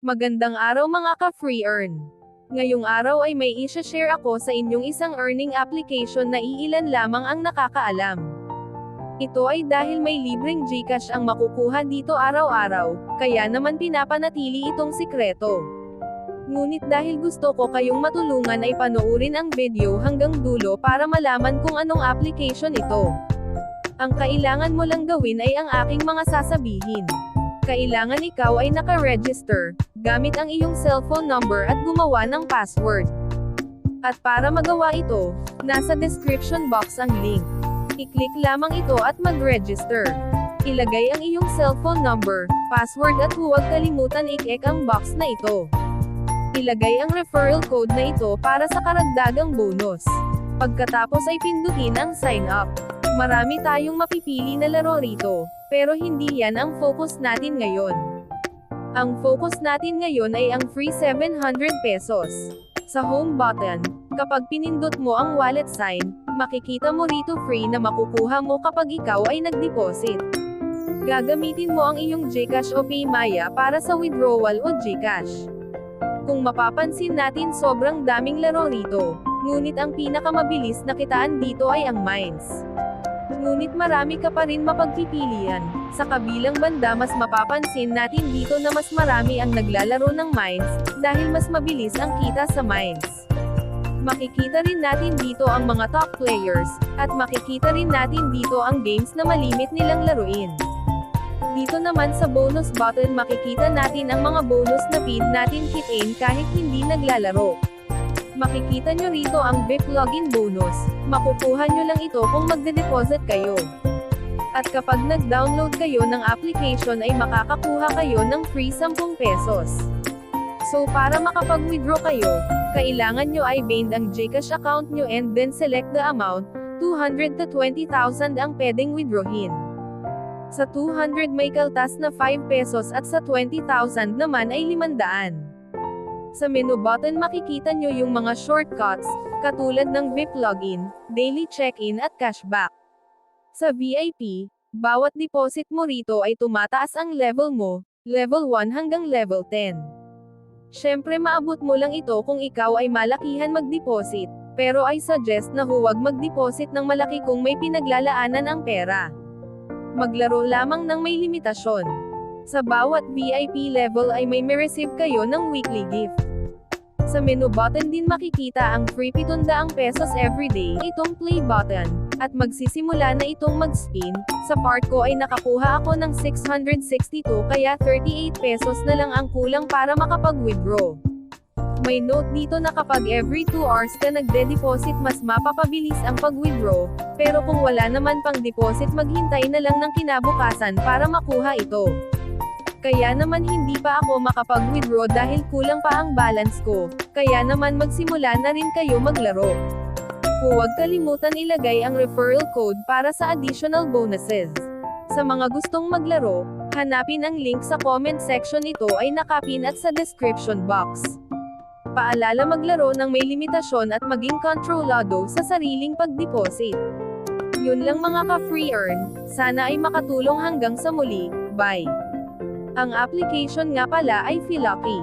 Magandang araw mga ka-free earn. Ngayong araw ay may i-share ako sa inyong isang earning application na iilan lamang ang nakakaalam. Ito ay dahil may libreng GCash ang makukuha dito araw-araw, kaya naman pinapanatili itong sikreto. Ngunit dahil gusto ko kayong matulungan ay panoorin ang video hanggang dulo para malaman kung anong application ito. Ang kailangan mo lang gawin ay ang aking mga sasabihin. Kailangan ikaw ay naka-register, gamit ang iyong cellphone number at gumawa ng password. At para magawa ito, nasa description box ang link. I-click lamang ito at mag-register. Ilagay ang iyong cellphone number, password at huwag kalimutan i-check ang box na ito. Ilagay ang referral code na ito para sa karagdagang bonus. Pagkatapos ay pindutin ang sign up. Marami tayong mapipili na laro rito, pero hindi yan ang focus natin ngayon. Ang focus natin ngayon ay ang free 700 pesos. Sa home button, kapag pinindot mo ang wallet sign, makikita mo rito free na makukuha mo kapag ikaw ay nag-deposit. Gagamitin mo ang iyong GCash o PayMaya para sa withdrawal o GCash. Kung mapapansin natin sobrang daming laro rito, ngunit ang pinakamabilis na kitaan dito ay ang mines. Ngunit marami ka pa rin mapagpipilian. Sa kabilang banda mas mapapansin natin dito na mas marami ang naglalaro ng mines, dahil mas mabilis ang kita sa mines. Makikita rin natin dito ang mga top players, at makikita rin natin dito ang games na malimit nilang laruin. Dito naman sa bonus button makikita natin ang mga bonus na feed natin kitain kahit hindi naglalaro. Makikita nyo rito ang VIP login bonus, makukuha nyo lang ito kung magde-deposit kayo. At kapag nag-download kayo ng application ay makakakuha kayo ng free 10 pesos. So para makapag-withdraw kayo, kailangan nyo ay bind ang GCash account nyo and then select the amount, 200 to 20,000 ang pwedeng withdrawin. Sa 200 may kaltas na 5 pesos at sa 20,000 naman ay 500. Sa menu button makikita nyo yung mga shortcuts, katulad ng VIP login, daily check-in at cashback. Sa VIP, bawat deposit mo rito ay tumataas ang level mo, level 1 hanggang level 10. Syempre maabot mo lang ito kung ikaw ay malakihan mag-deposit, pero I suggest na huwag mag-deposit ng malaki kung may pinaglalaanan ang pera. Maglaro lamang ng may limitasyon. Sa bawat VIP level ay may receive kayo ng weekly gift. Sa menu button din makikita ang free 700 pesos everyday, itong play button, at magsisimula na itong mag-spin. Sa part ko ay nakakuha ako ng 662 kaya 38 pesos na lang ang kulang para makapag-withdraw. May note dito na kapag every 2 hours ka nagde-deposit mas mapapabilis ang pag-withdraw, pero kung wala naman pang deposit maghintay na lang ng kinabukasan para makuha ito. Kaya naman hindi pa ako makapag-withdraw dahil kulang pa ang balance ko, kaya naman magsimula na rin kayo maglaro. Huwag kalimutan ilagay ang referral code para sa additional bonuses. Sa mga gustong maglaro, hanapin ang link sa comment section nito ay nakapin at sa description box. Paalala maglaro ng may limitasyon at maging kontrolado sa sariling pag-deposit. Yun lang mga ka-free earn, sana ay makatulong hanggang sa muli, bye! Ang application nga pala ay Philocky.